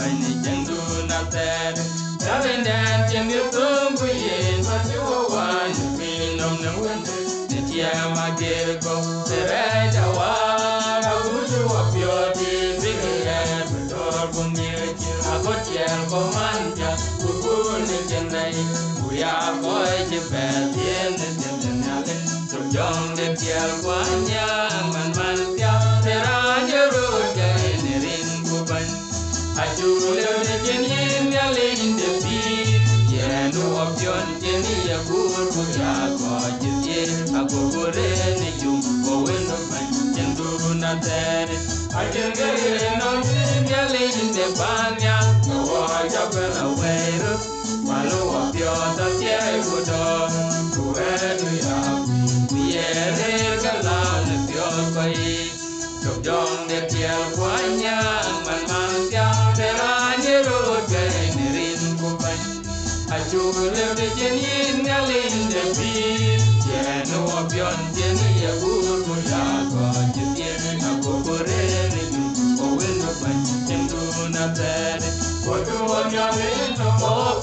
bánh chẳng đủ nạp tè đã bên đàn chẳng biết tương quý yên và chúa hoàn vì nông nông quân để chia mà kia cô sẽ bé chào hoa đã cú chúa biểu thì biết người tôi cũng như chưa có chèn có man chả cú nên chân này cú ya coi chỉ về thiên nên chân nhà lên chụp trong đêm kia quá nhớ man man theo thế ra nhớ rồi cái này rin cú bánh aju leo de jenin ya lein de bi ya no option jeni ya gur bu ya ko jie aku gore ne yum ko wen no ban jendu na ter ajeng gere no ya lein de ban ya no wa ja pe la we ru ma lo option ta tie ko do ku e du ya ye re ka la ne pyo pai chụp dòng đẹp chiều quá nhớ man man theo để ra nhớ rồi cái này rin của mình chú leo để trên yên nghe lên đẹp đi yeah no option trên nhà buồn buồn là có chuyện tiền nào có bữa đến có quên được mình trên tu na tè có chú nhớ đến nó có